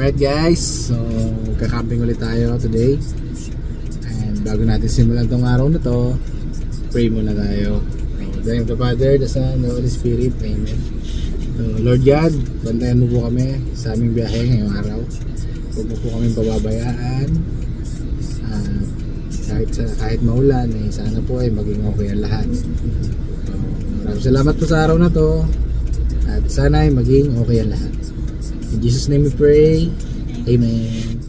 Alright guys, so kakamping ulit tayo today. And bago natin simulan tong araw na to, pray muna tayo. In the name of the Father, the Son, the Holy Spirit, Amen. So, Lord God, bantayan mo po kami sa aming biyahe ngayong araw. Huwag mo po kami pababayaan. Kahit maulan, sana po ay maging okay ang lahat. So, maraming salamat po sa araw na to. At sana ay maging okay ang lahat. In Jesus' name we pray. Amen.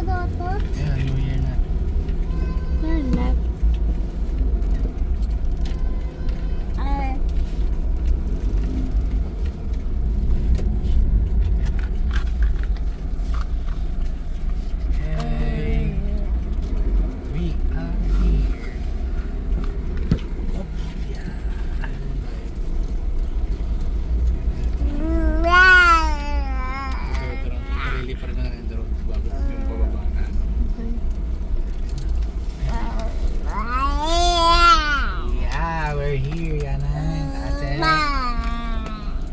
Yeah, New Year na. Hanap. Hey, we are here. Oh, yeah. Karili pa rin na rin doon bago yung pababa na. Yeah, we're here, Yana. Ate.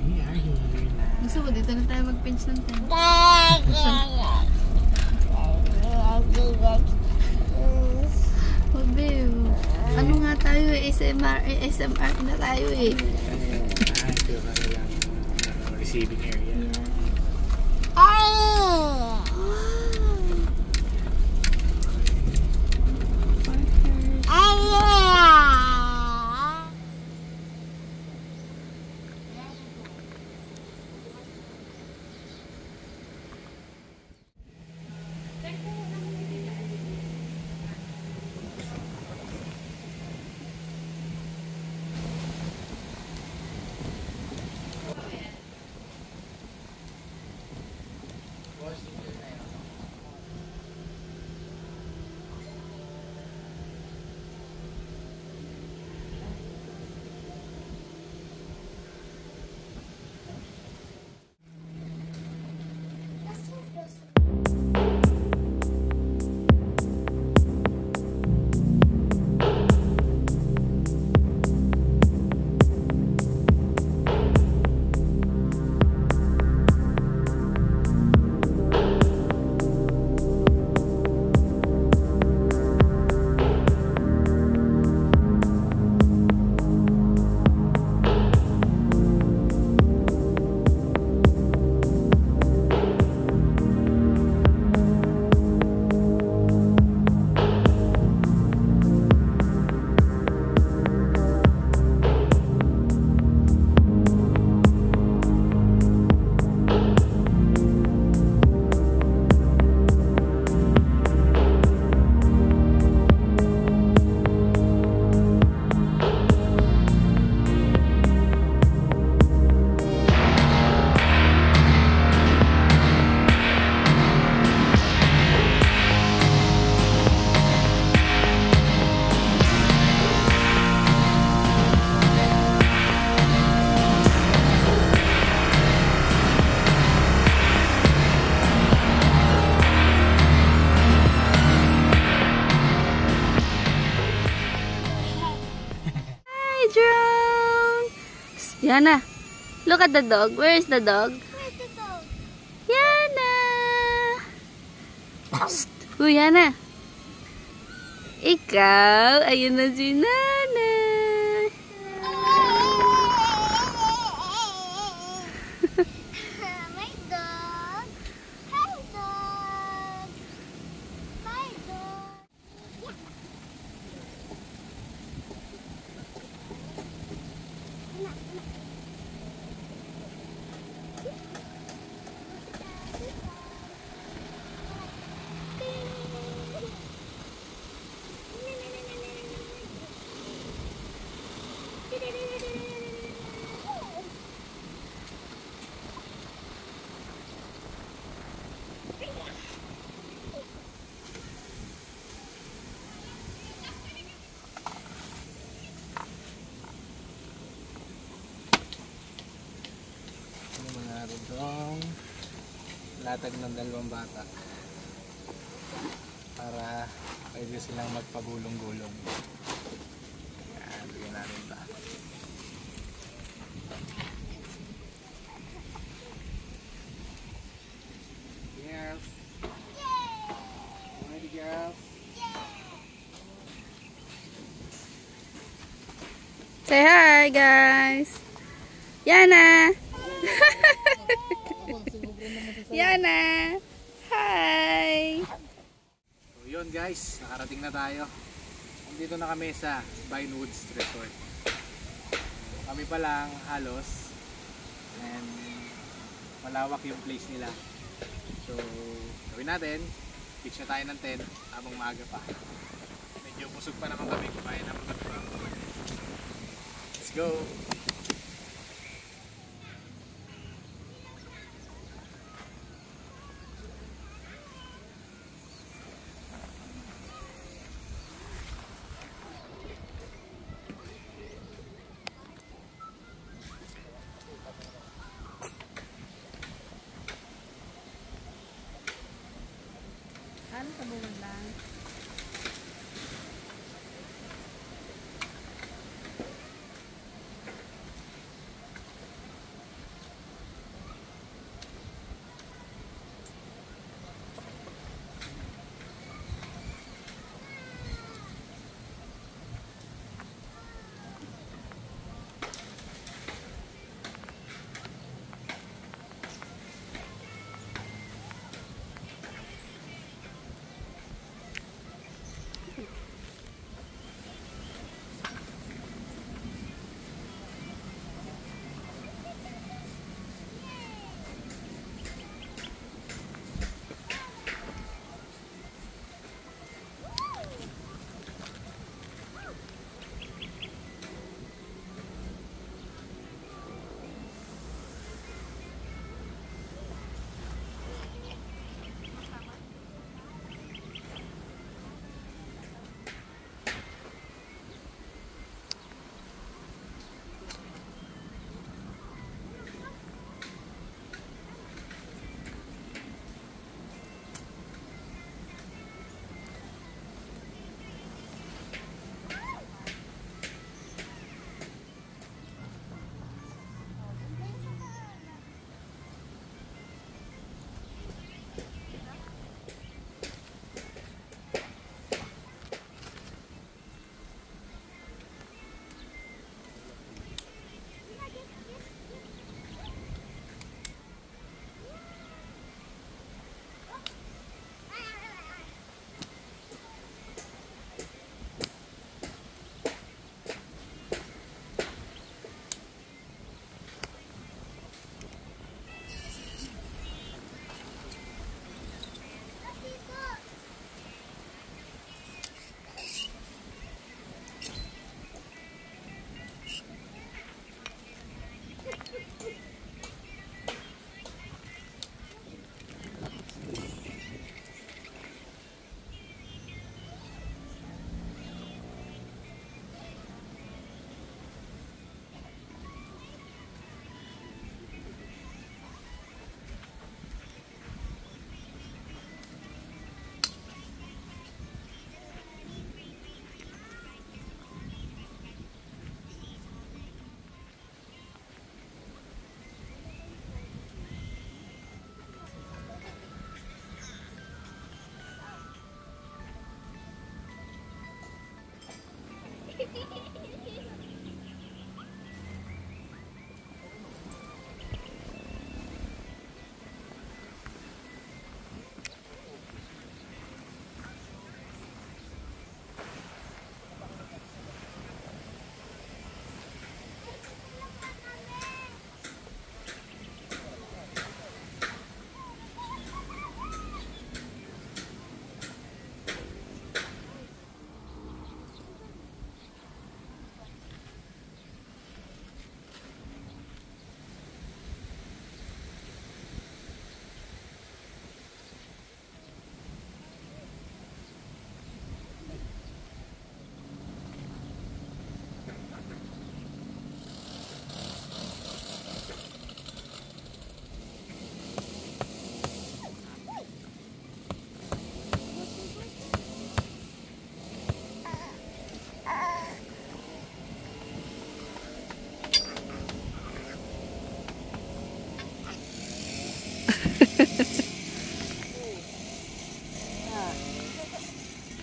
We are here na. Gusto ko dito na tayo mag-pinch ng tent. Oh, babe. Ano nga tayo eh? ASMR na tayo eh. Ito yung kanilang receiving area. Yana, look at the dog. Where is the dog? Where's the dog? Yana! Uy, Yana. Ikaw, ayun na si Nanay. My dog. Hi, dog. Hi, dog. latag ng dalawang bata para pwede silang magpagulong-gulong. Yan, bigyan natin ito. Yes. Ready, girls? Say hi, guys. Yana. Yana. Hi. So yun guys, nakarating na tayo. Nandito na kami sa Vinewoods Resort. Kami pa lang halos. And malawak yung place nila. So gawin natin, pitch na tayo ng tent habang maaga pa. Medyo busog pa naman kami, kumain naman kami. Let's go! Ano sa buwan lang?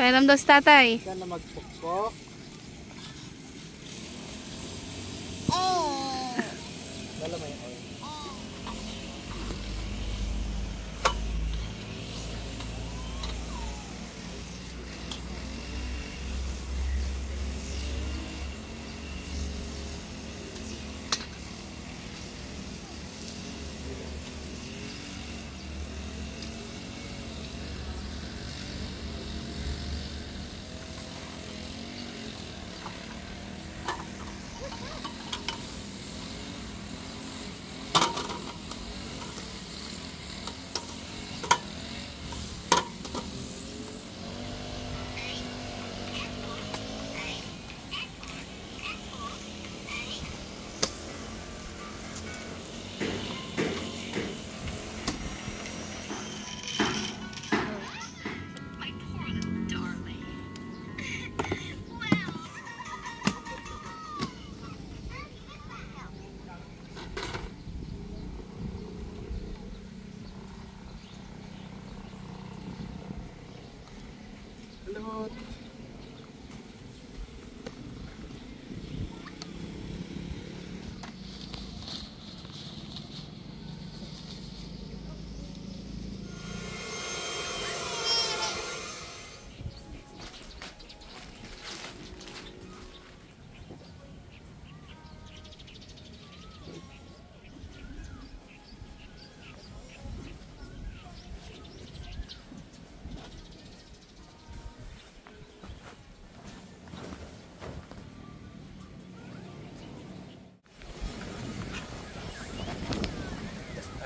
Pairam daw si tatay. Saan na magpukpok? Dala mo yung oil. Hello.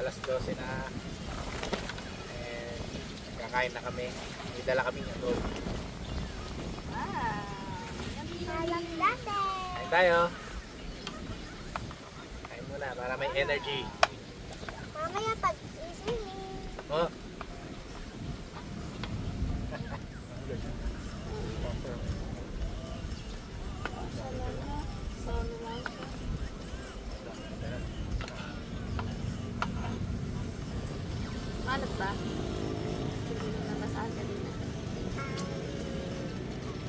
Alas 12 na. And kakain na kami. May dala kami ng doon. Kain tayo. Kain muna para may energy. Mamaya pag-swimming. Oh. Malat ba? Hindi na nabasaan ka din na.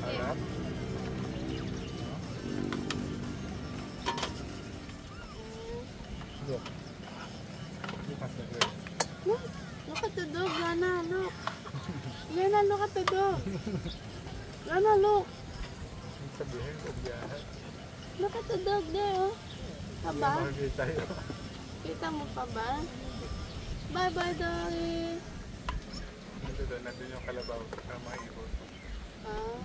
Harap. Look. Look at the bird. Look at the dog, Lana, look. Lana, look at the dog. Lana, look. Sabihin ko biyahe. Look at the dog there, oh. Aba? Makikita tayo. Kita mo pa ba? Bye-bye, doggy. Nandun yung kalabaw sa mga ibon. Ah,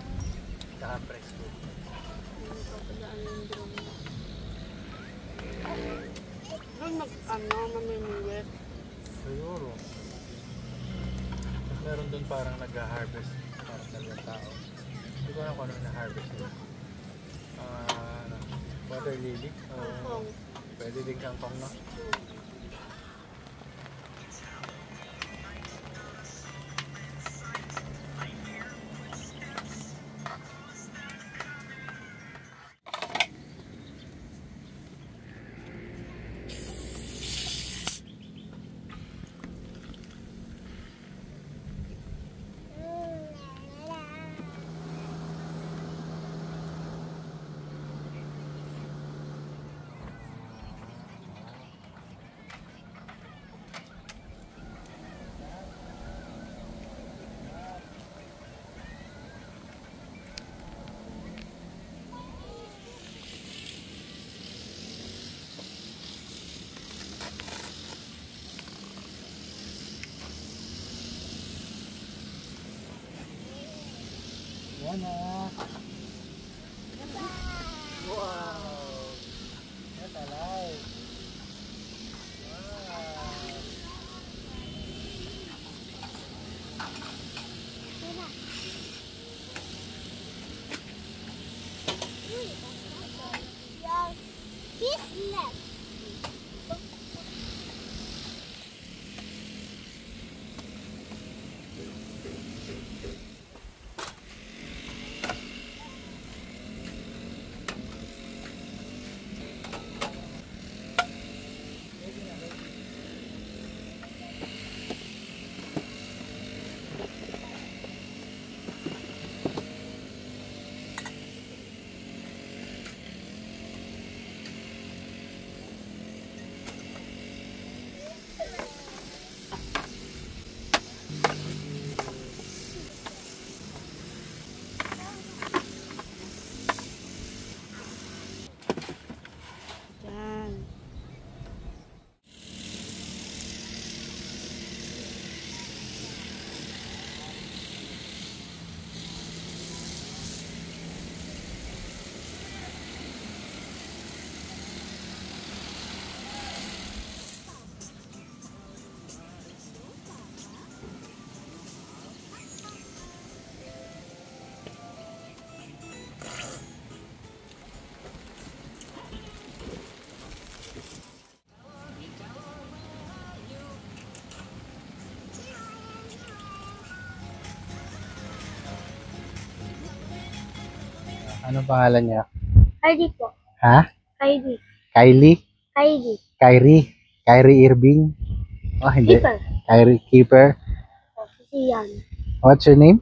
Saka presko. hindi pa pala yung drone mo. Doon mamimingwit. Siguro. Mas meron dun parang nag-harvest. Parang dalawang tao. Hindi ko alam kung ano na-harvest nila. Water lily. Kangkong. Pwede din kangkong, no? Yan na. Wow. That's alive. Wow. Your business. Anong pangalan niya? Heidi po. Ha? Heidi. Kylie? Heidi. Kyrie Irving? Oh, hindi. Keeper. Kyrie Keeper. Sian. What's your name?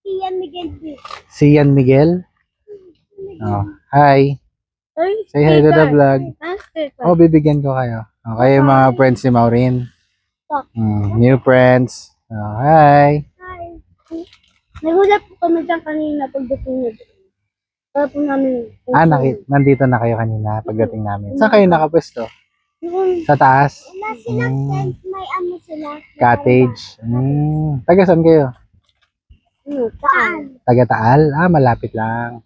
Sian Miguel B. Sian Miguel? Oh, hi. Ay, Say hi to the vlog. Master ko. Oh, bibigyan ko kayo. Okay, mga friends ni Maureen. New friends. Oh, hi. Hi. Nagulat po kami dyan kanina pagdating niyo. Para po namin. Nandito na kayo kanina pagdating namin. Saan kayo nakapwesto? Yung Sa taas? wala silang tent, may ano sila. Cottage. Taga saan kayo? Saan? Taga Taal? Ah, malapit lang.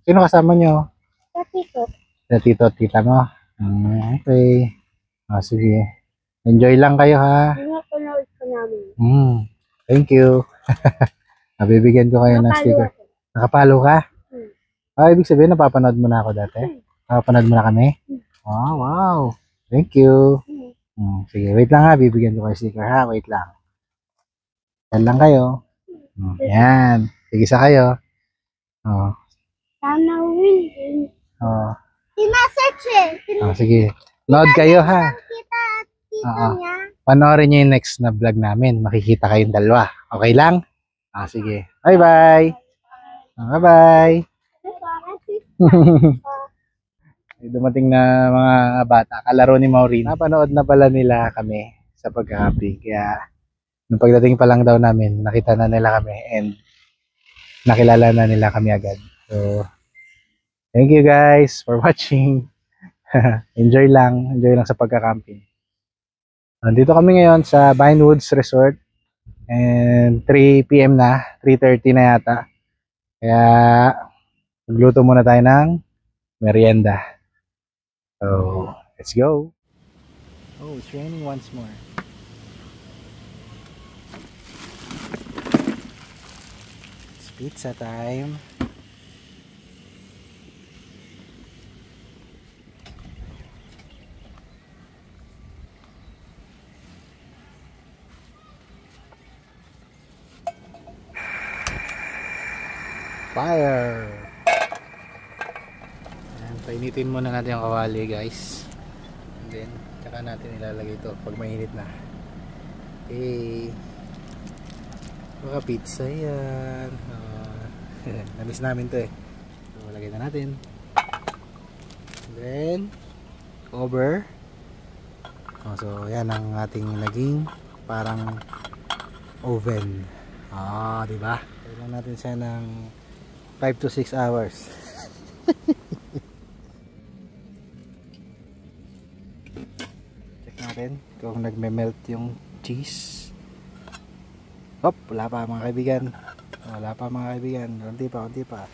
Sino kasama nyo? Kasi ko. Sa tito at tita mo? Okay. Oh, sige. Enjoy lang kayo ha. Pinapanood ko namin. Thank you. Bibigyan ko kayo ng Napalo sticker. ako. Nakapalo ka? Hmm. Ibig sabihin napapanood mo na ako dati? Napapanood mo na kami? Oh, wow. Thank you. Sige, wait lang ha. Bibigyan ko kayo sticker ha. Wait lang. Yan lang kayo. Yan. Sige sa kayo. Oh. Sana win. Oh. Sinasearch eh. Sige. Load kayo ha. Kita at tito Oo. niya. Panoorin nyo yung next na vlog namin. Makikita kayong dalawa. Okay lang? Sige. Bye-bye. Bye-bye. Dumating na mga bata. Kalaro ni Maureen. Napanood na pala nila kami sa pagkakapi. Kaya nung pagdating pa lang daw namin, nakita na nila kami and nakilala na nila kami agad. So, thank you guys for watching. Enjoy lang sa pagkakamping. Nandito kami ngayon sa Vinewood Resort and 3 PM na, 3:30 na yata. Kaya magluto muna tayo ng merienda. So, let's go. Oh, it's raining once more. It's pizza time. Fire! Ayan, painitin muna natin yung kawali guys. And then, tsaka natin ilalagay ito pag mainit na. Okay. Baka pizza yan. Namiss namin to eh. So, lagay na natin. And then, cover. So, yan ang ating naging parang oven. Diba? Kailangan natin siya ng 5 to 6 hours. Check natin kung nagme-melt yung cheese. Hop, wala pa mga kaibigan. Wala pa mga kaibigan. Konti pa.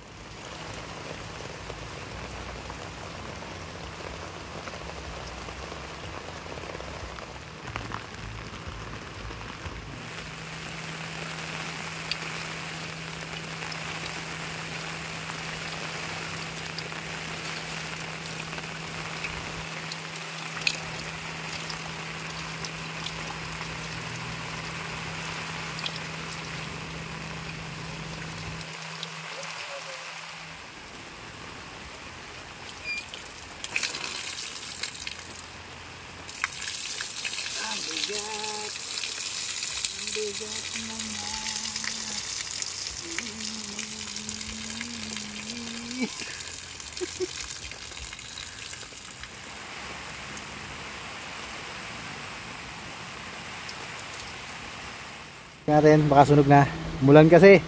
Natin, baka sunog na. Umulan kasi.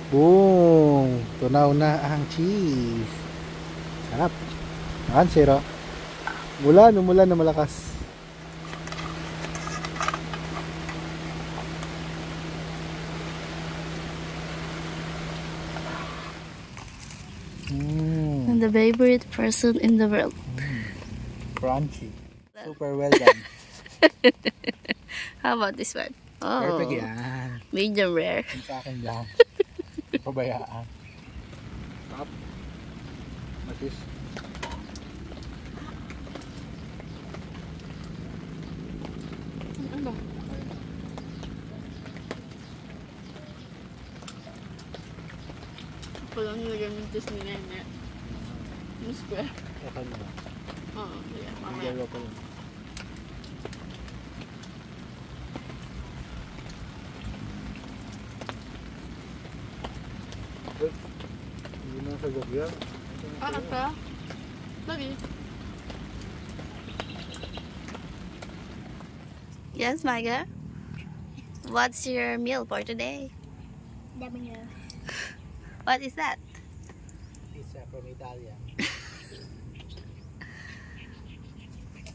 Boom! Tunaw na ang cheese. Sarap. Nakansero. Umulan na malakas. I'm the favorite person in the world. Crunchy. Super well done. How about this one? Oh, Perfect yan. medium rare. Yung sa akin lang. Pabayaan. Stop. Matis. Ano? ko lang nilagyan ng juice ni Nene. Yung square. Okay mo. Oo, yeah, Ang mamaya. yellow pa yun. Hindi na sagot yan. Ito? Lagi. Yes, Micah? What's your meal for today? Dami niya. What is that? Pizza from Italia.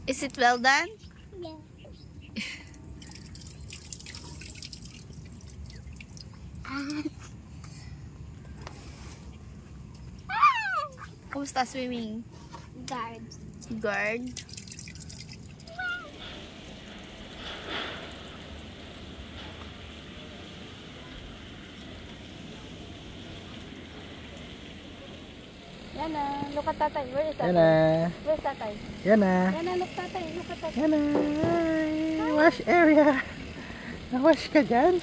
Is it well done? Yeah. Kumusta swimming? Guard. Guard? Yan na. Look at tatay. Where is Yan tatay? na. Where's tatay? Yan na. Yan na, look tatay. Look at tatay. Yan na. Wash area. Na-wash ka dyan?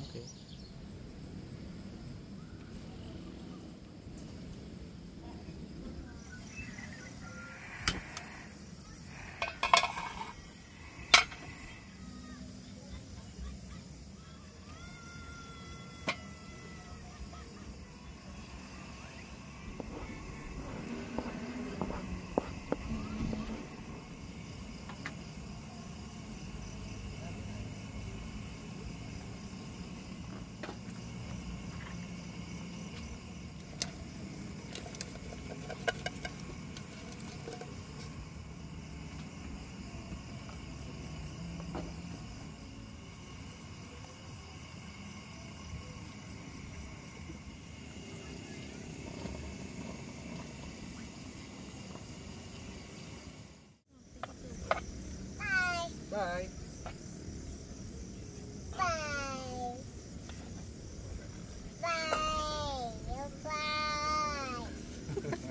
Okay. Bye.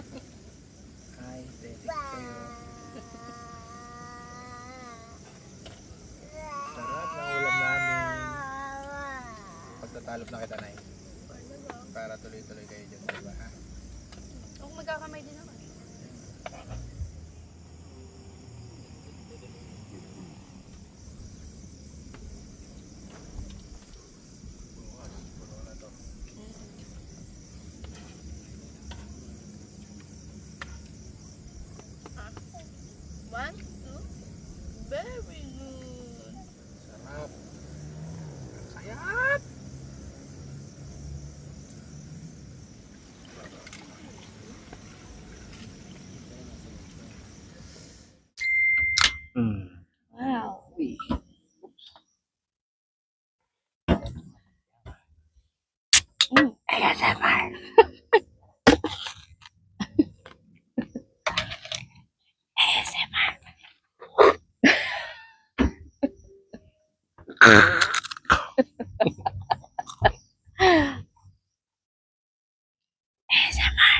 Hi, thank you sa'yo. Sarap ng ulam namin. Pagtatalop na kita, Nay. Para tuloy-tuloy kayo dyan, diba? Ha? Kung magkakamay din naman. Puno na to. One, two. Very good. Sarap. Sayap! Wow. ASMR. ASMR. ASMR.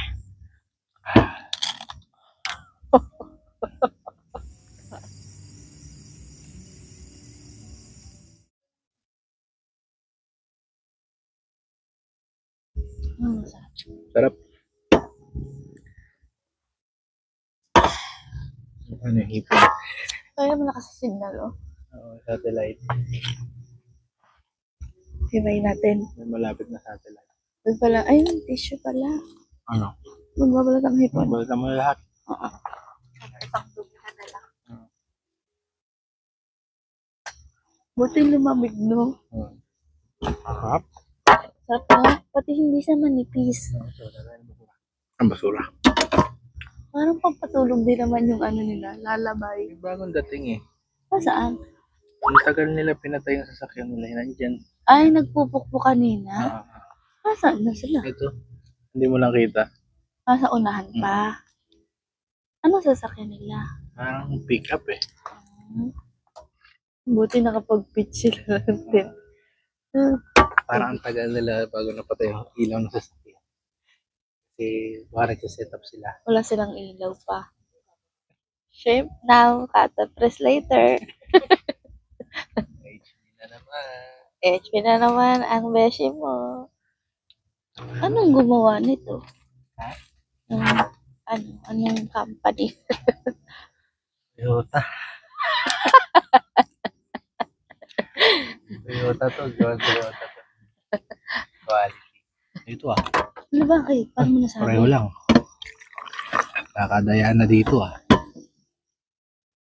Sarap. Ano yung hipon? Kaya malakas sa signal, oh. Oo, satellite. Himay natin. May malapit na satellite. Doon pala, ay, tissue pala. Ano? Magbabalat ang hipon. Balikan mo na lahat. Oo. Ipakdublihan na lang. Buti lumamig, no? Sarap. Sarap na. Pati hindi siya manipis. Ang basura. Parang pampatulog din naman yung ano nila, lalabay. May bagong dating eh. Saan? Ang tagal nila pinatay yung sasakyan nila. Nandyan. Ay, nagpupukpok kanina. Saan na sila? Ito. Hindi mo lang kita. Sa unahan pa. Anong sasakyan nila? Parang pick up eh. Buti nakapag-pitch sila din. Parang ang tagal nila bago napatay yung ilaw ng sasakyan. Kasi baka nagsiset up sila. Wala silang ilaw pa. Shape now, kata press later. HP na naman. HP na naman ang beshi mo. Anong gumawa nito? Ha? Anong company? Toyota. Toyota to. Toyota to. Quality. Ito ah. Ano bakit? Paano mo nasabi? Pareho lang. Kakadayaan na dito ah.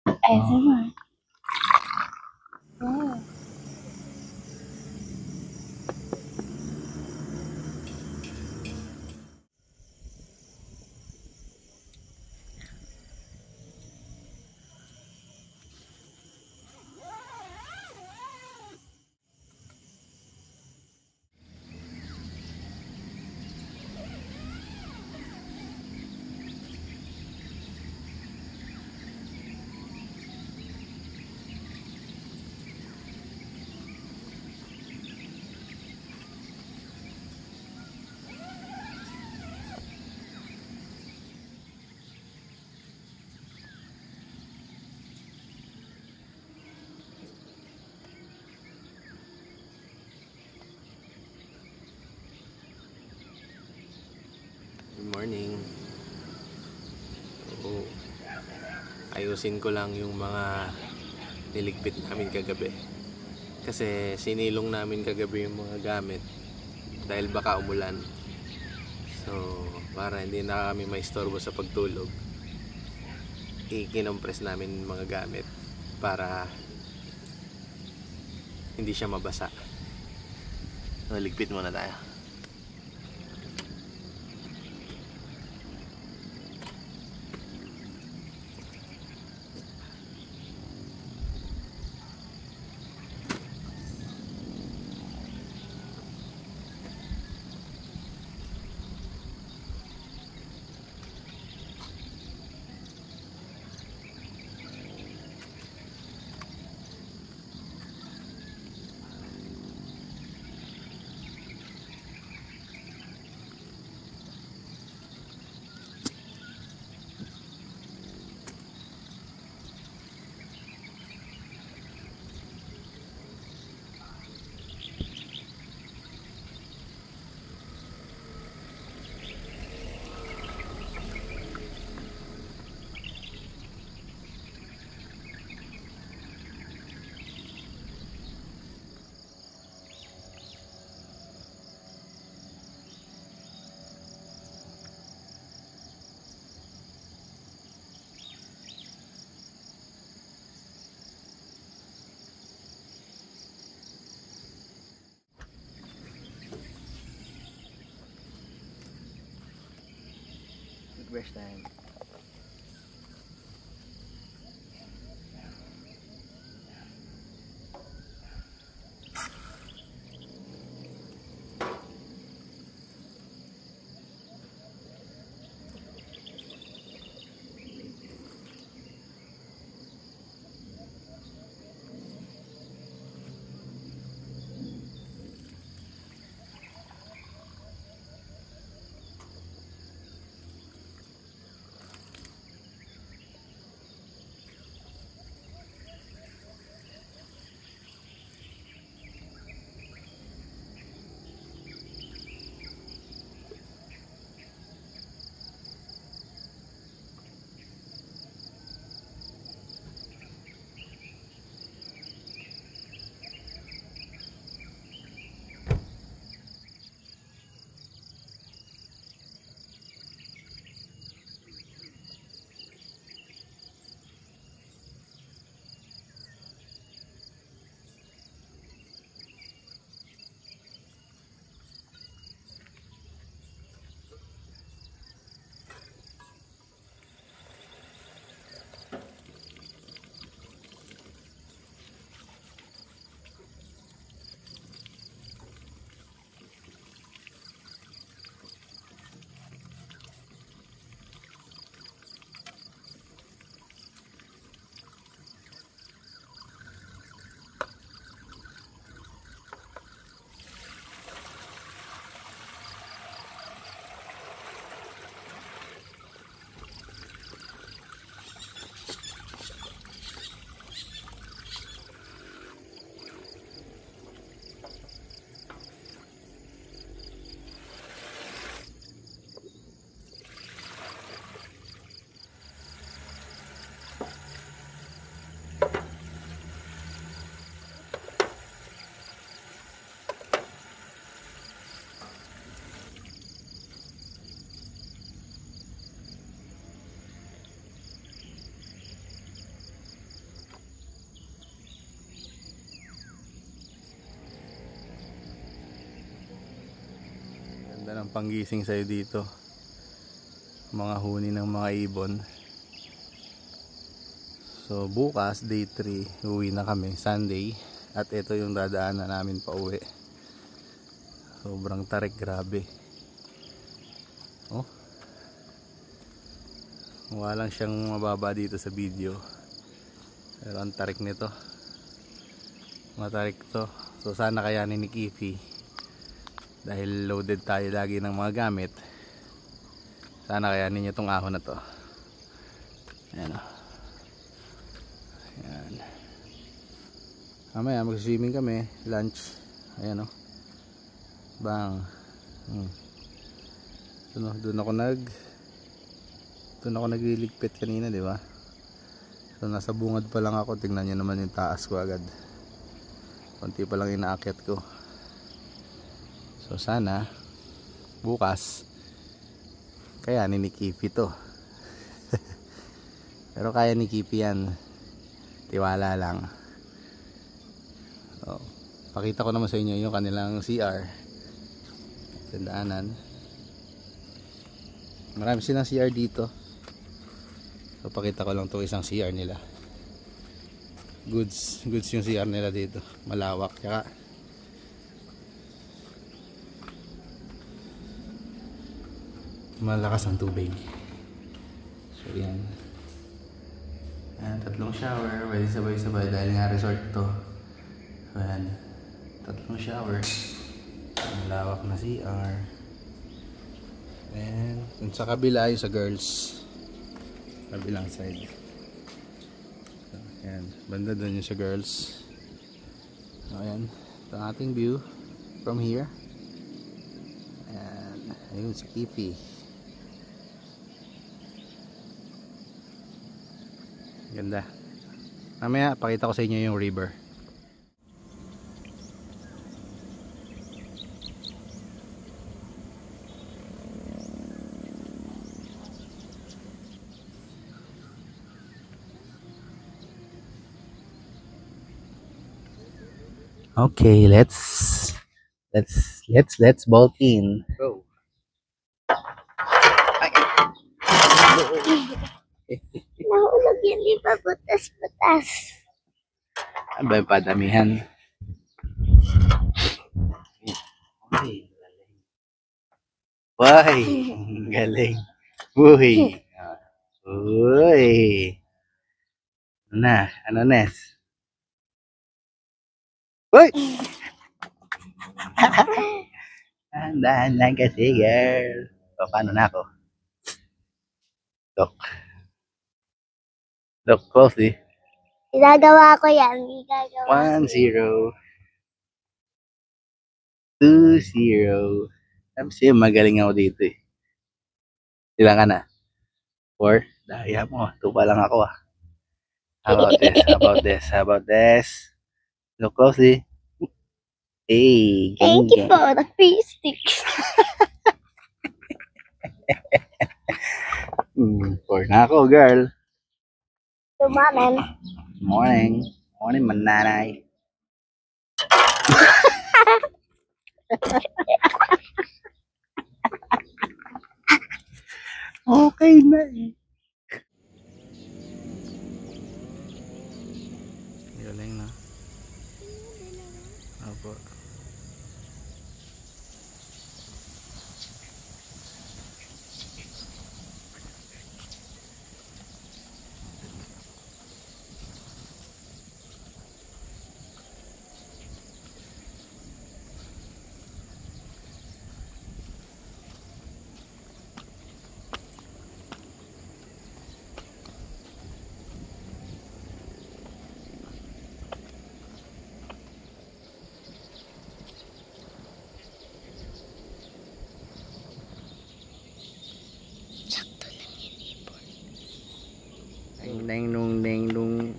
ASMR. Oh. Good morning. So, ayusin ko lang yung mga niligpit namin kagabi. Kasi sinilong namin kagabi yung mga gamit dahil baka umulan. So, para hindi na kami maistorbo sa pagtulog, i-kinompress namin yung mga gamit para hindi siya mabasa. So, ligpit muna tayo. Brush time. Walang panggising sa'yo dito. Mga huni ng mga ibon. So bukas day 3 uwi na kami, Sunday. At ito yung dadaanan namin pa uwi. Sobrang tarik, grabe. Oh, wala lang siyang mababa dito sa video, pero ang tarik nito, matarik to. So sana kayanin ni Kifi, dahil loaded tayo lagi ng mga gamit. Sana kayanin niya tong ahon na to. Ayan o. Ayan. Mamaya mag-swimming kami, lunch. Ayan o. Bang. Doon ako nagliligpit kanina, di ba? So nasa bungad pa lang ako. Tingnan niyo naman yung taas ko agad. Konti pa lang inaakyat ko. So sana bukas kayanin ni Kipi to. Pero kaya ni Kipi yan. Tiwala lang. So, pakita ko naman sa inyo yung kanilang CR. Tandaanan. Marami silang CR dito. So pakita ko lang itong isang CR nila. Goods yung CR nila dito. Malawak. Tsaka malakas ang tubig. So yan. Ayan, tatlong shower. Pwede sabay-sabay dahil nga resort to. So yan. Tatlong shower. Malawak na CR. And dun sa kabila yung sa girls, kabilang side. So, ayan, banda dun yung sa girls. So, ayan, ito ang ating view from here. Ayan, ayun si Kipi. Ganda. Mamaya pakita ko sa inyo yung river. Okay, let's bolt in. Go. Nahulog yan, di ba? Butas-butas. Ano ba yung padamihan? Okay, galing. Why? Galing. Uy. Uy. Ano Nes? Uy! Dahan lang kasi, girl. O, paano na ako? Look closely. Igagawa ko yan. Igagawa 1-0. 2-0. Kasi magaling ako dito eh. Ilan ka na? 4? Daya mo. 2 pa lang ako ah. How about this? Look closely. Hey, Thank you for the fish sticks. 4 na ako, girl. Tumamen. Morning, mananay. Okay na eh. Galing na. Apo. Ding dong.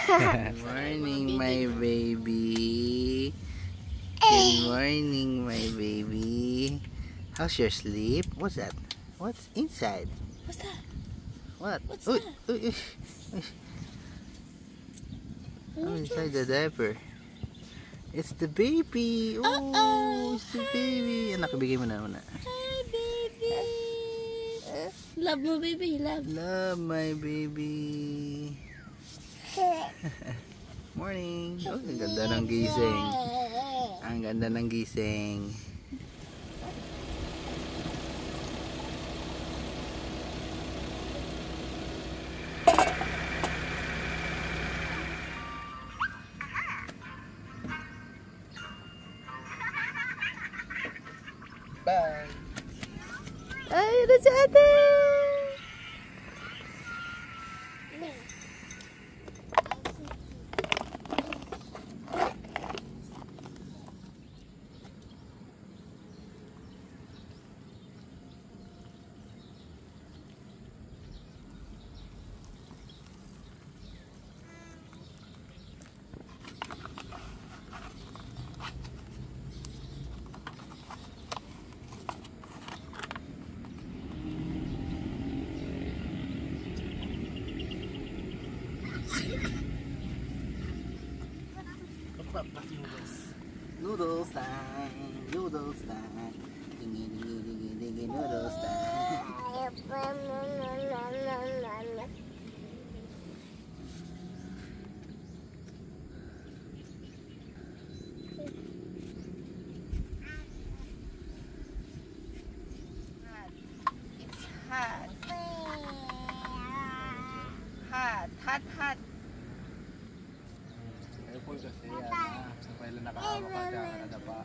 Good morning, my baby. Good morning, my baby. How's your sleep? What's that? What's inside? What's that? What? What's Uy, that? uy, uy. I'm inside the diaper. It's the baby. Oh, it's the baby. Anak, bigay mo na muna. Hi, baby. Love mo, baby. Love. Love my baby. Morning. Oh, ang ganda ng gising. Ang ganda ng gising. Bye. Ay, ano si ate? Noodles time. Noodles time. Dingy, dingy, dingy, dingy, noodles time. It's hot. Hot, hot, hot. Careful kasi yan ha. Sabay lang nakahawak ka dyan, nakadapa.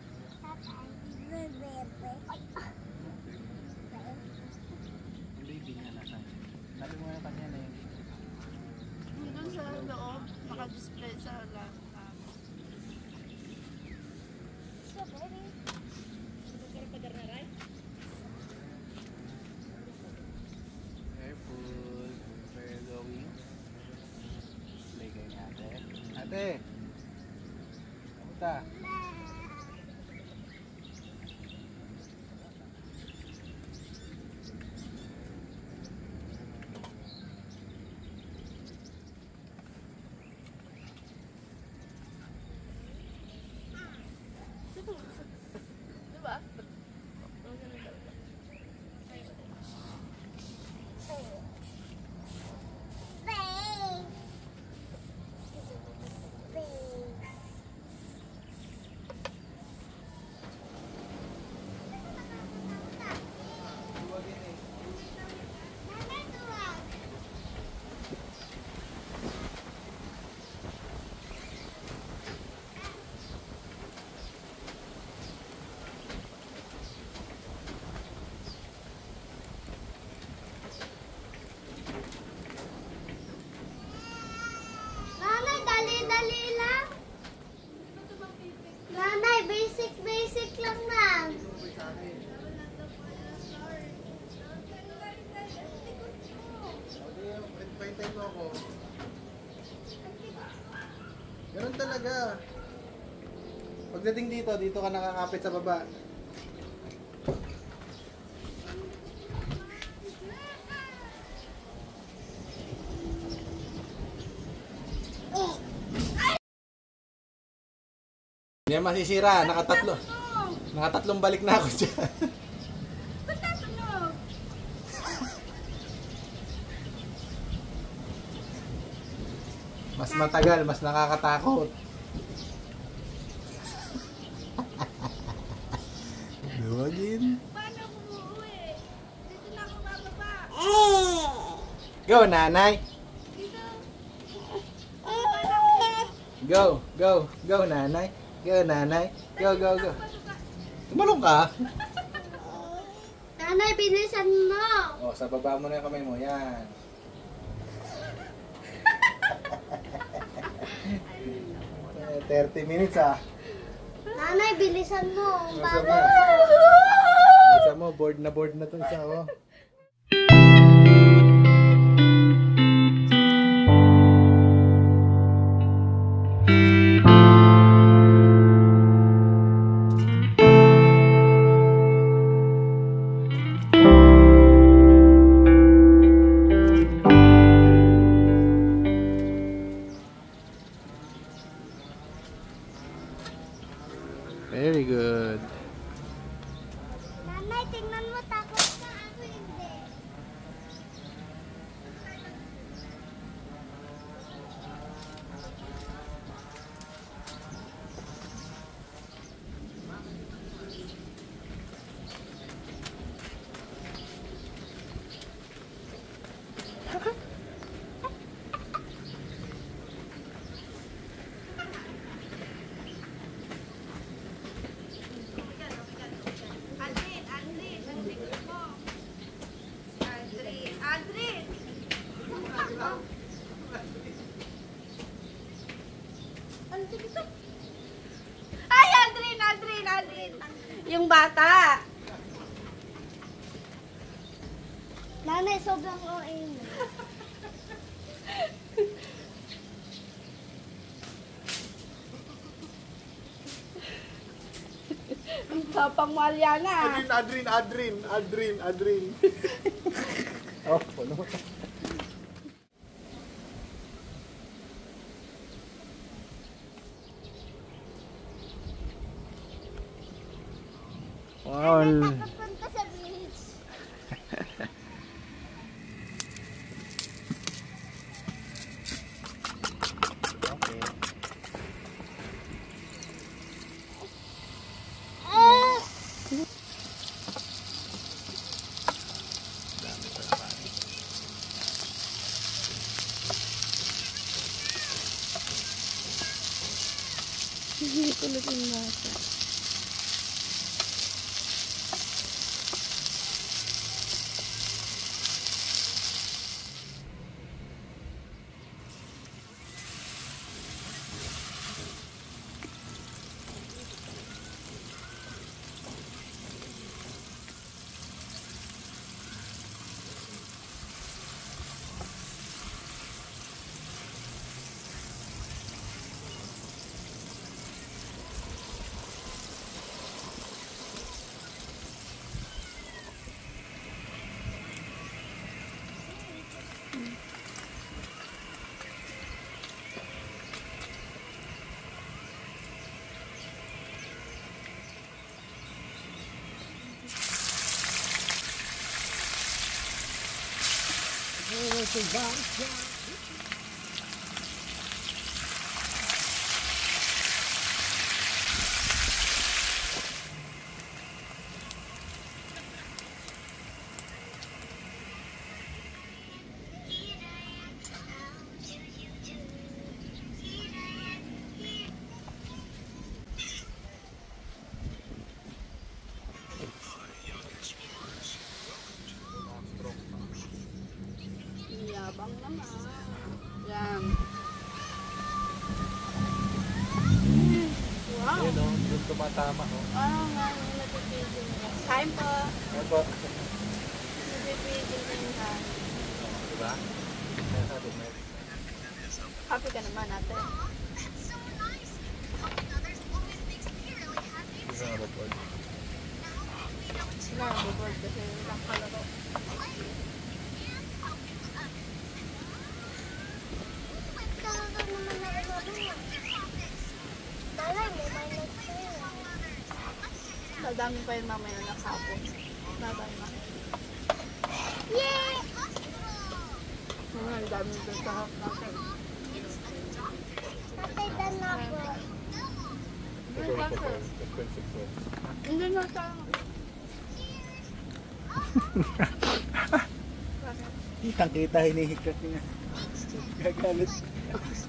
Ang baby niya nasan. Sabi mo na kanya na yun. Doon sa loob, naka-display sa laptop. Careful. Where you going? Play kayo ni ate. Ate! Kamusta? Diba? Nanay, dali-dali lang. Nanay, basic lang na. Pahintay mo ako. Ganun talaga. Pagdating dito, dito ka nakakapit sa baba. Hindi yan masisira. Nakatatlong balik na ako dyan. Mas matagal, mas nakakatakot. Duwagin. Paano ako uuwi? Dito na ako bababa. Go, nanay. Go, go, go, nanay. Go, nanay. Go, go, go. Tumalong ka. Nanay, bilisan mo. O, sa baba mo na yung kamay mo. Yan. Eh, 30 minutes ah. Nanay, bilisan mo. Bilisan mo. Bilisan mo, board na to isa oh. Nanay, tingnan mo, takot ka. Ako hindi. Ay, Aldrin! Yung bata. Nanay, sobrang OA mo. Ang tapang Mariana. Adrin. Oh, puno. Wow. Papunta sa beach. Okay. Hindi kulit yung bata. Yabang naman. Yan. Wow. Yun o, yung tumatama o. Ano nga yung napipigil niya? Time po. Ano ba? Napipigil na yung time. Diba? Kaya sabi mo. Happy ka naman ate. Isa nga ba po? Nakabubord kasi lang kalaro. Dadami pa yun mamaya na kapon. Babay ma. Yay! Ang dami doon sa hap natin. Tatay dan ako. Hindi na tayo. Hindi na tayo. Kitang-kita, hinihikat niya. Gagalit.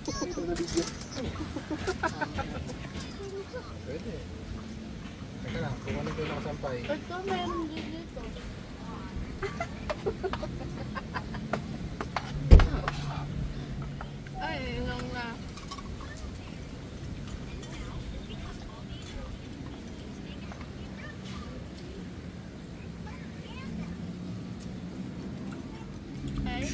Ito na video. Pwede. Teka lang, kukunin ko yung nakasampay. Ito, meron din dito. Ay, inong na. Ay,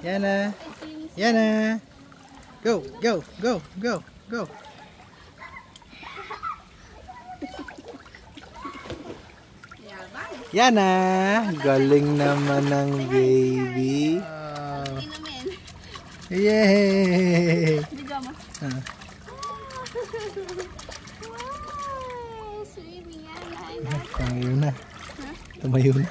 Yana. Yana. Go, go, go, go, go. Yana. Galing naman ng baby. Yay! Video mo. Ah. Wow! Swimming yan. Tumayo na. Tumayo na.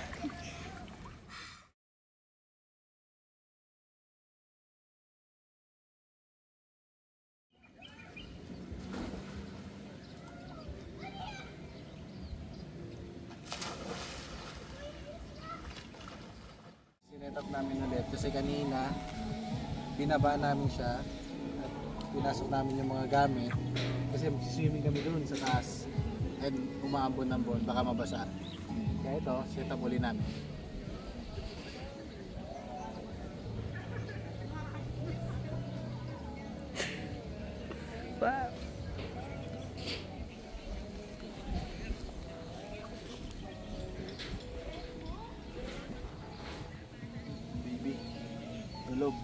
Sinetap namin ulit kasi kanina binaba namin siya at pinasok namin yung mga gamit kasi swimming kami doon sa taas and umaambon-ambon baka mabasa. Kaya ito, set-up uli namin. Baby, tulog.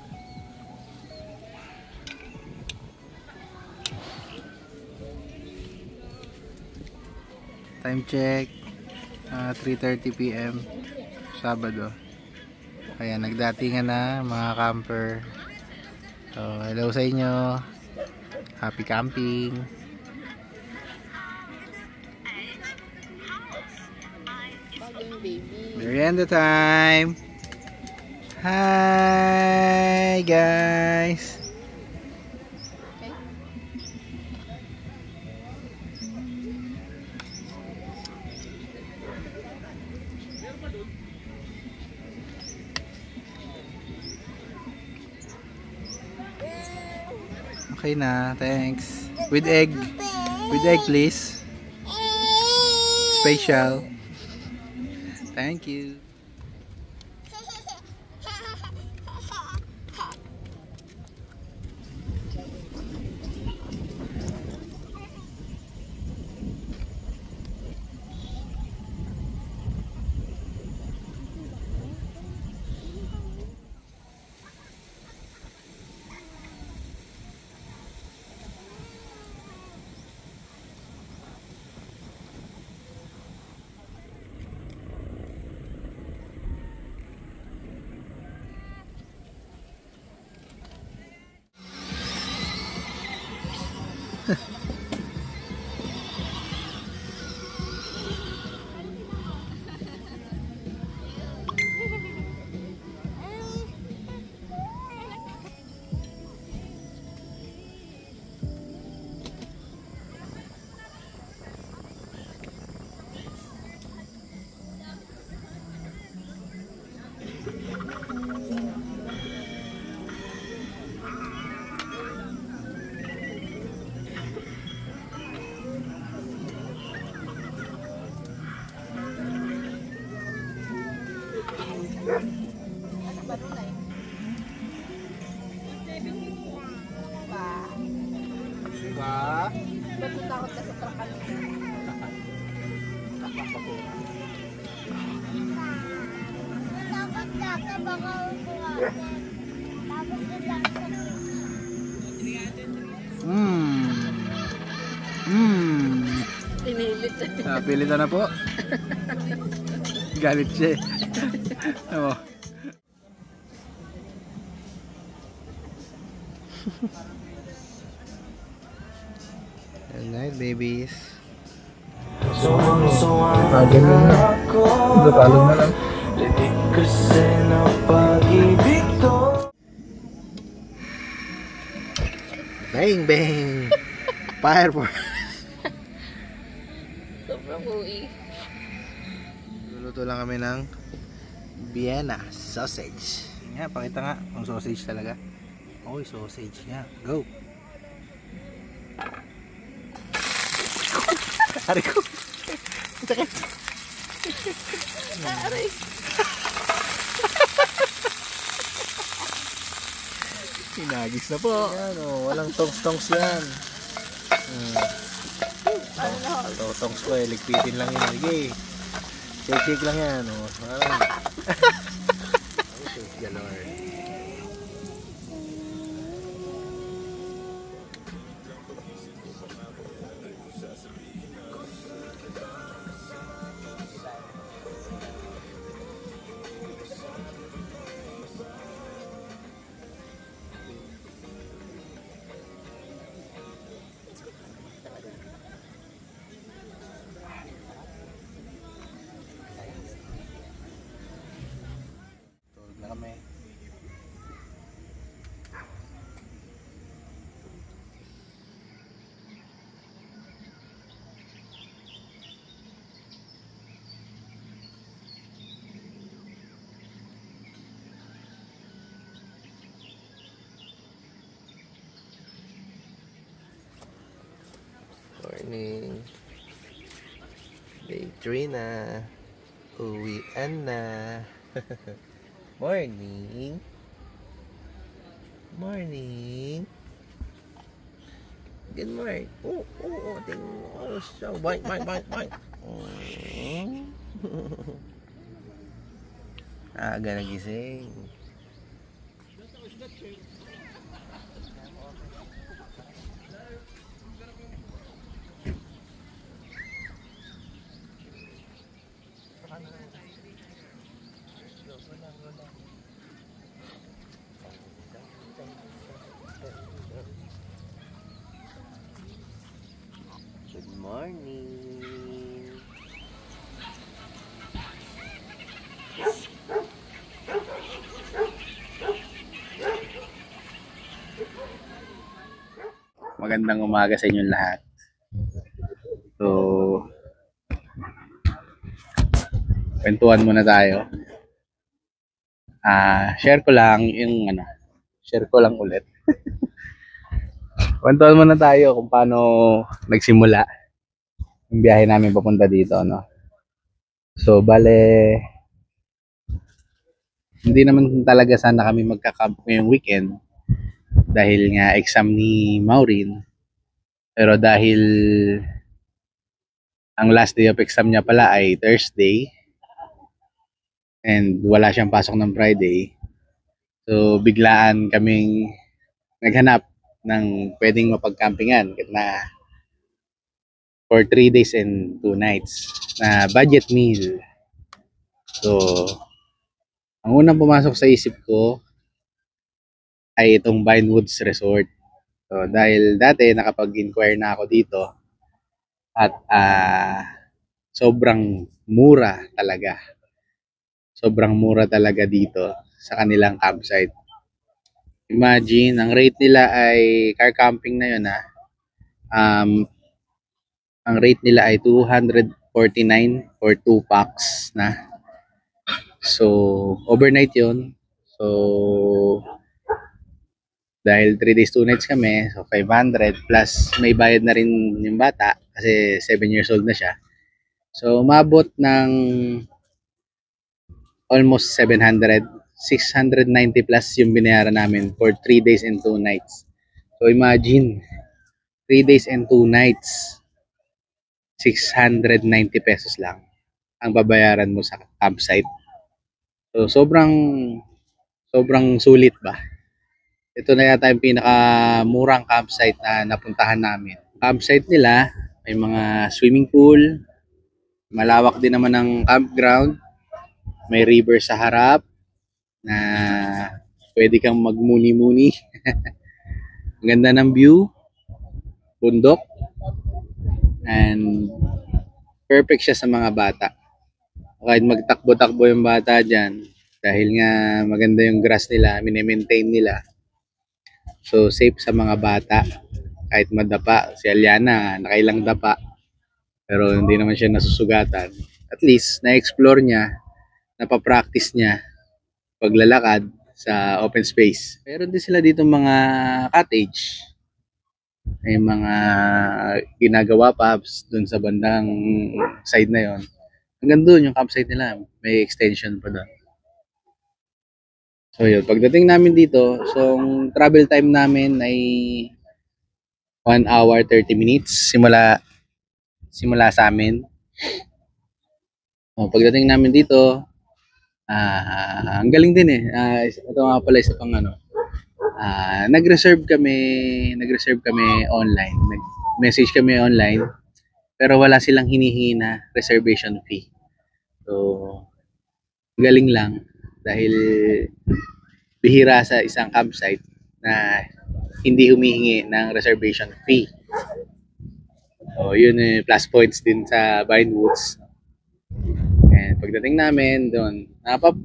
Time check, 3:30 PM Sabado. Kaya nagdatingan na mga camper. So, hello sa inyo. Happy camping. Merienda time. Hi guys. Okay na, thanks. With egg. With egg please. Special. Thank you. Diba? Ba't natakot ka sa trakan? Takot ka baka upuan. Tapos biglang sa Pinilit. Pilitan na po. Galit siya. Ano? Good night, babies. Ganyan na. Natalong na lang. Bang, bang. Fire for. Sobrang uwi. Luluto lang kami ng Vienna sausage. Nga, pakita nga kung sausage talaga. Oy, sausage nga. Go. Ari ko. Sakit. Aray. Hinagis na po. Yan, oh, walang tongs-tongs yan. Tongs ko eh, ligpitin lang yun. Sige. Shake lang yan. Oh. Galore. morning. Day 3 na. Uwian na. Morning. Morning. Good morning. So bite. Aga nagising. Good morning. Magandang umaga sa inyong lahat. So, kwentuhan muna tayo. Share ko lang ulit. Kwentuhan muna tayo kung paano nagsimula yung biyahe namin papunta dito, no? So, bale, hindi naman talaga sana kami magka-camp ngayong weekend dahil nga exam ni Maureen. Pero dahil ang last day of exam niya pala ay Thursday and wala siyang pasok ng Friday, so biglaan kaming naghanap ng pwedeng mapagcampingan na for 3 days and 2 nights na budget meal. So, ang unang pumasok sa isip ko ay itong Vinewood's Resort. So, dahil dati nakapag-inquire na ako dito at sobrang mura talaga. Sobrang mura talaga dito sa kanilang campsite. Imagine, ang rate nila ay car camping na yun ang rate nila ay 249 for 2 packs na. So, overnight yun. So, dahil 3 days 2 nights kami, so 500 plus may bayad na rin yung bata kasi 7 years old na siya. So, umabot ng almost 700, 690 plus yung binayaran namin for 3 days and 2 nights. So, imagine, 3 days and 2 nights, 690 pesos lang ang babayaran mo sa campsite. So, sobrang sulit ba? Ito na yata yung pinakamurang campsite na napuntahan namin. Campsite nila, may mga swimming pool, malawak din naman ang campground, may river sa harap na pwede kang magmuni-muni. Ang ganda ng view, bundok, and perfect siya sa mga bata. Kahit magtakbo-takbo yung bata dyan, dahil nga maganda yung grass nila, mini-maintain nila. So, safe sa mga bata. Kahit madapa, si Aliana, nakailang dapa. Pero hindi naman siya nasusugatan. At least, na-explore niya, napapractice niya paglalakad sa open space. Meron din sila dito mga cottage. May mga ginagawa pa dun sa bandang side na yon. Hanggang dun yung campsite nila. May extension pa doon. So yun, pagdating namin dito, so ang travel time namin ay 1 hour 30 minutes simula sa amin. So, pagdating namin dito, ang galing din eh. Ito nga pala isa pang nag-reserve kami online. Nag-message kami online pero wala silang hinihingi na reservation fee. So, galing lang. Dahil bihira sa isang campsite na hindi humihingi ng reservation fee. So, yun plus points din sa Vinewoods. And pagdating namin doon,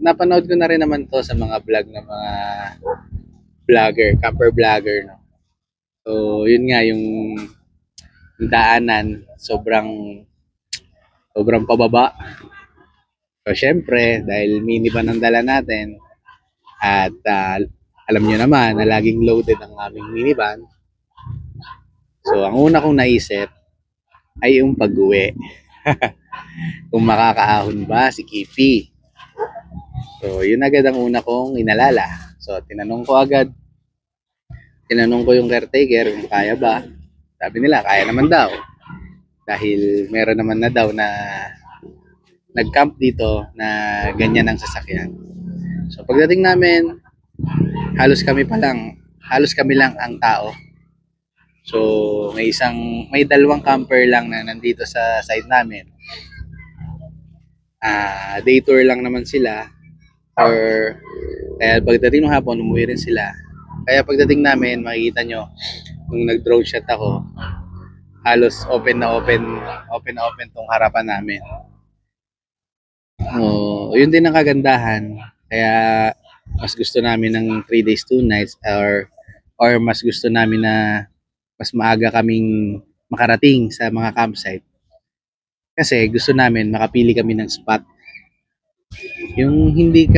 napanood ko na rin naman to sa mga vlog ng mga vlogger, camper vlogger. No? So, yun nga yung daanan, sobrang pababa. So, syempre, dahil minivan ang dala natin, at alam nyo naman na laging loaded ang aming minivan. So, ang una kong naisip, ay yung pag-uwi. Kung makakaahon ba si Kipi. So, yun agad ang una kong inalala. So, tinanong ko yung caretaker kung kaya ba. Sabi nila, kaya naman daw. Dahil meron naman na daw na nag-camp dito na ganyan ang sasakyan. So, pagdating namin, halos kami lang ang tao. So, may dalawang camper lang na nandito sa side namin. Day tour lang naman sila, or kaya pagdating ng hapon umuwi rin sila. Kaya pagdating namin, makikita nyo nung nag-drone shot ako, halos open na open tong harapan namin. Yun din ang kagandahan. Kaya mas gusto namin ng 3 days 2 nights, or mas gusto namin na mas maaga kaming makarating sa mga campsite. Kasi gusto namin makapili kami ng spot. Yung hindi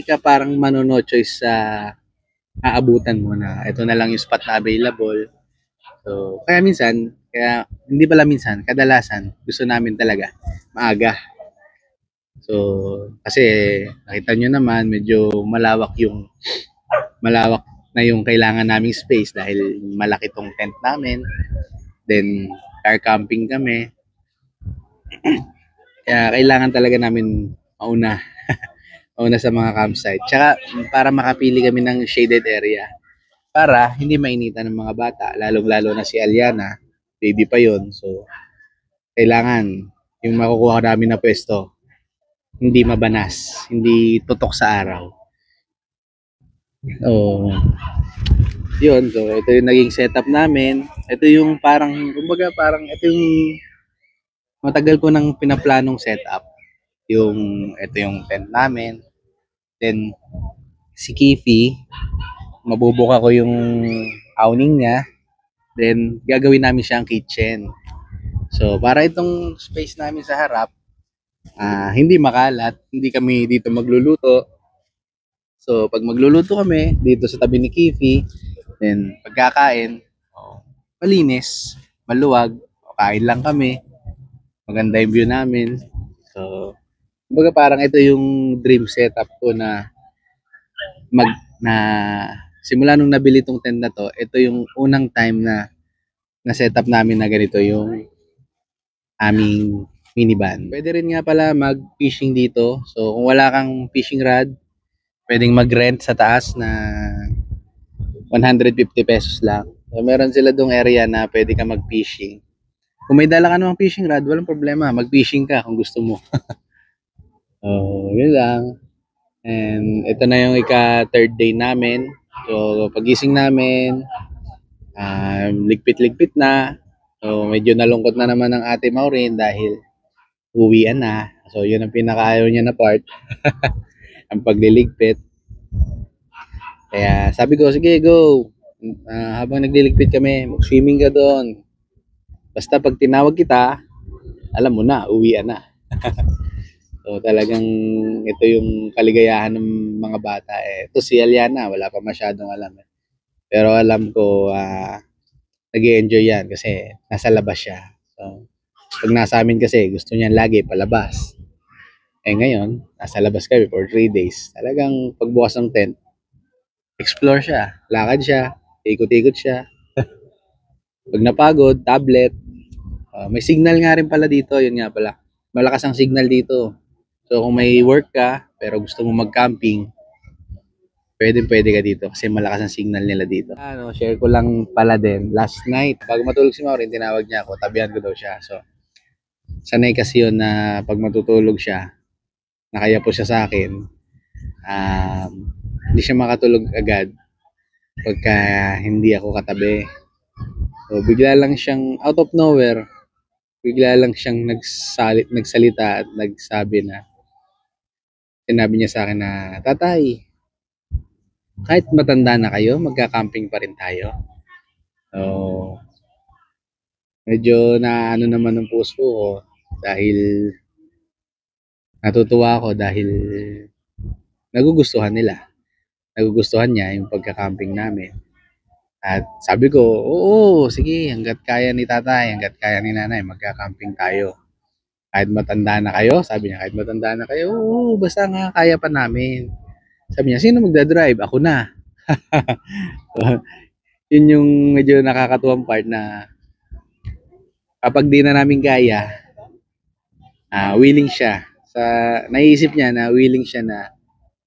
ka parang manono choice sa aabutan mo na ito na lang yung spot na available. So, kadalasan gusto namin talaga maaga. So, kasi nakita nyo naman medyo malawak na yung kailangan naming space dahil malaki tong tent namin. Then, car camping kami. Kaya kailangan talaga namin mauna sa mga campsite. Tsaka para makapili kami ng shaded area para hindi mainitan ng mga bata, lalong-lalo na si Aliana, baby pa yon. So, kailangan yung makukuha namin na pwesto hindi mabanas, hindi tutok sa araw. Yun. So, ito yung naging setup namin. Ito yung ito yung matagal ko nang pinaplanong setup. Ito yung tent namin. Then, si Kifi, mabubuka ko yung awning niya. Then, gagawin namin siyang kitchen. So, para itong space namin sa harap, hindi makalat, hindi kami dito magluluto. So, pag magluluto kami dito sa tabi ni Kifi, then pagkakain, malinis, maluwag, kain lang kami. Maganda yung view namin. So, kumbaga parang ito yung dream setup ko na simula nung nabili tong tent na to, ito yung unang time na setup namin na ganito yung aming minivan. Pwede rin nga pala mag-fishing dito. So, kung wala kang fishing rod, pwedeng mag-rent sa taas na 150 pesos lang. So, meron sila dong area na pwede ka mag-fishing. Kung may dala ka namang fishing rod, walang problema. Mag-fishing ka kung gusto mo. Yun lang. And ito na yung ika-third day namin. So, pagising namin, ligpit-ligpit na. So, medyo nalungkot na naman ang ate Maureen dahil uwian na. So, yun ang pinakaayaw niya na part. Ang pagliligpit. Kaya sabi ko, sige, go. Habang nagliligpit kami, mag-swimming ka doon. Basta pag tinawag kita, alam mo na, uwian na. So, talagang ito yung kaligayahan ng mga bata. Ito si Aliana, wala pa masyadong alam. Pero alam ko, nag-i-enjoy yan kasi nasa labas siya. So, pag nasa amin kasi, gusto niyan lagi palabas. Ngayon, nasa labas kami for 3 days. Talagang pagbukas ng tent, explore siya, lakad siya, ikot-ikot siya. Pag napagod, tablet. May signal nga rin pala dito, yun nga pala. Malakas ang signal dito. So kung may work ka, pero gusto mo mag-camping, pwede ka dito kasi malakas ang signal nila dito. Share ko lang pala din, last night, bago matulog si Maureen, tinawag niya ako, tabihan ko daw siya. So, sanay kasi yun na pag matutulog siya, nakaya po siya sa akin, hindi siya makatulog agad pagka hindi ako katabi. So, bigla lang siyang, out of nowhere, bigla lang siyang nagsalita at sinabi niya sa akin na, "Tatay, kahit matanda na kayo, magka-camping pa rin tayo." So, medyo naman ng puso ko dahil natutuwa ako dahil nagugustuhan niya yung pagka-camping namin. At sabi ko, oo, sige, hanggat kaya ni tatay, hanggat kaya ni nanay, magka-camping tayo. Kahit matanda na kayo, sabi niya, kahit matanda na kayo, oo, basta nga kaya pa namin. Sabi niya, sino magdadrive? Ako na. Yun yung medyo nakakatuwang part na kapag di na namin kaya, willing siya. Naiisip niya na willing siya na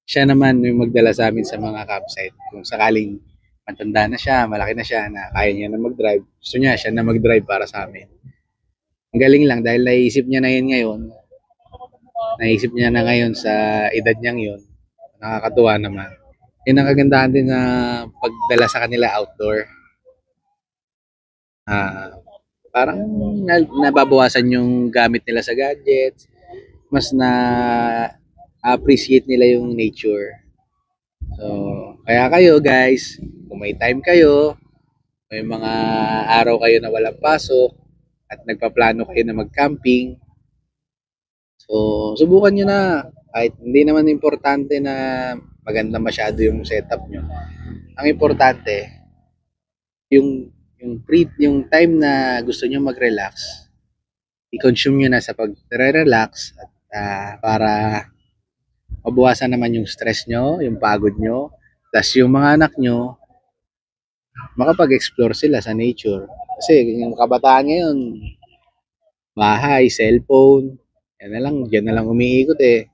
siya naman yung magdala sa amin sa mga campsite. Kung sakaling matanda na siya, malaki na siya, na kaya niya na mag-drive, gusto niya siya na mag-drive para sa amin. Ang galing lang dahil naisip niya na yun ngayon. Naisip niya na ngayon sa edad niyang yun. Nakakatuwa naman. Yun ang kagandahan din na pagdala sa kanila outdoor. Parang nababawasan yung gamit nila sa gadgets. Mas na-appreciate nila yung nature. So, kaya kayo guys, kung may time kayo, may mga araw kayo na walang pasok, at nagpaplano kayo na mag-camping, so subukan nyo na. Kahit hindi naman importante na maganda masyado yung setup nyo. Ang importante, yung time na gusto nyo mag-relax, i-consume nyo na sa pag-relax at para mabawasan naman yung stress nyo, yung pagod nyo, tas yung mga anak nyo makapag-explore sila sa nature. Kasi yung kabataan ngayon, bahay, cellphone, diyan na lang umiikot eh.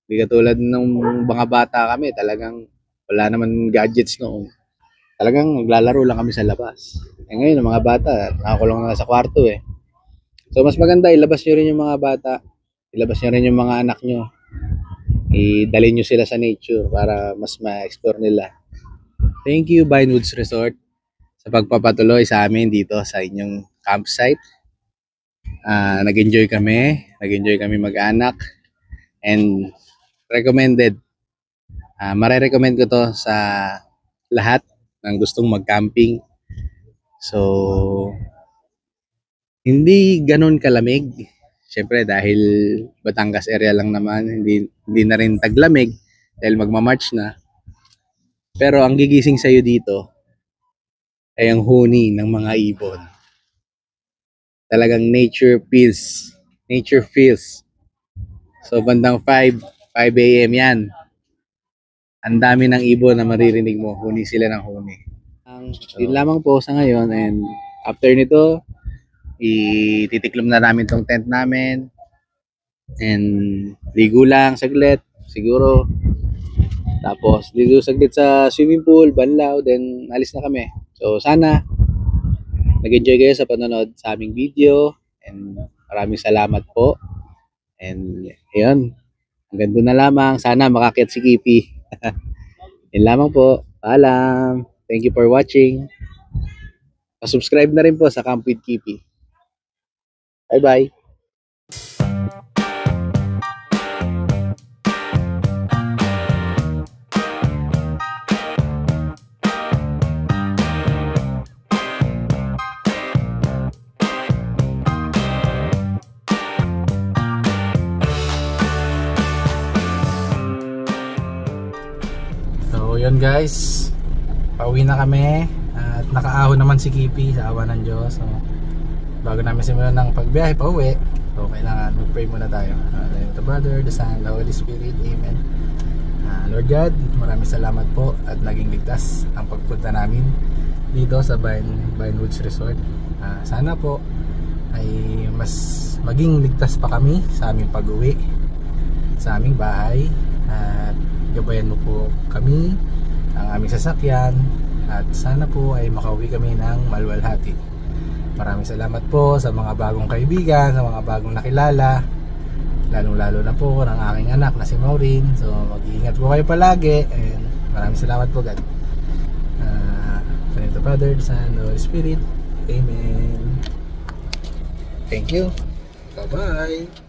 Hindi katulad ng mga bata kami, talagang wala naman gadgets noon. Talagang naglalaro lang kami sa labas. Ngayon, ang mga bata, nakakulong na sa kwarto eh. So, mas maganda, ilabas nyo rin yung mga bata, ilabas nyo rin yung mga anak nyo. Idalhin nyo sila sa nature para mas ma-explore nila. Thank you, Vinewoods Resort, sa pagpapatuloy sa amin dito sa inyong campsite. Nag-enjoy kami mag-anak, and recommended. Mare-recommend ko to sa lahat ng gustong mag-camping. So, hindi ganun kalamig. Siyempre dahil Batangas area lang naman, hindi na rin taglamig dahil magma-March na. Pero ang gigising sa'yo dito ay ang huni ng mga ibon. Talagang nature feels. So bandang 5 a.m. yan. Ang dami ng ibon na maririnig mo, huni sila ng huni. Yun lamang po sa ngayon, and after nito, ititiklom na namin tong tent namin, and ligo lang saglit siguro, tapos ligo saglit sa swimming pool, banlaw, then alis na kami. So sana nag-enjoy kayo sa panonood sa aming video, and maraming salamat po. And yun, hanggang doon na lamang. Sana makakyat si Kipi. Yun lamang po. Paalam. Thank you for watching. Subscribe na rin po sa Camp with Kipi. Bye-bye. So yun guys, pauwi na kami at nakaahon naman si Kipi sa awa ng Diyos. So, bago namin simulan ng pagbiyahe pauwi, so kailangan mag-pray muna tayo. In the name of the Father, the Son, the Holy Spirit. Amen. Lord God, maraming salamat po at naging ligtas ang pagpunta namin dito sa Vinewoods Resort. Sana po ay mas maging ligtas pa kami sa aming pag-uwi sa aming bahay, at gabayan mo po kami, ang aming sasakyan, at sana po ay makauwi kami ng maluwalhati. Maraming salamat po sa mga bagong kaibigan, sa mga bagong nakilala, lalong-lalo na po ng aking anak na si Maureen. So mag-iingat po kayo palagi, and maraming salamat po God. Sa name of the Father, the Son, the Holy Spirit. Amen. Thank you. Bye-bye.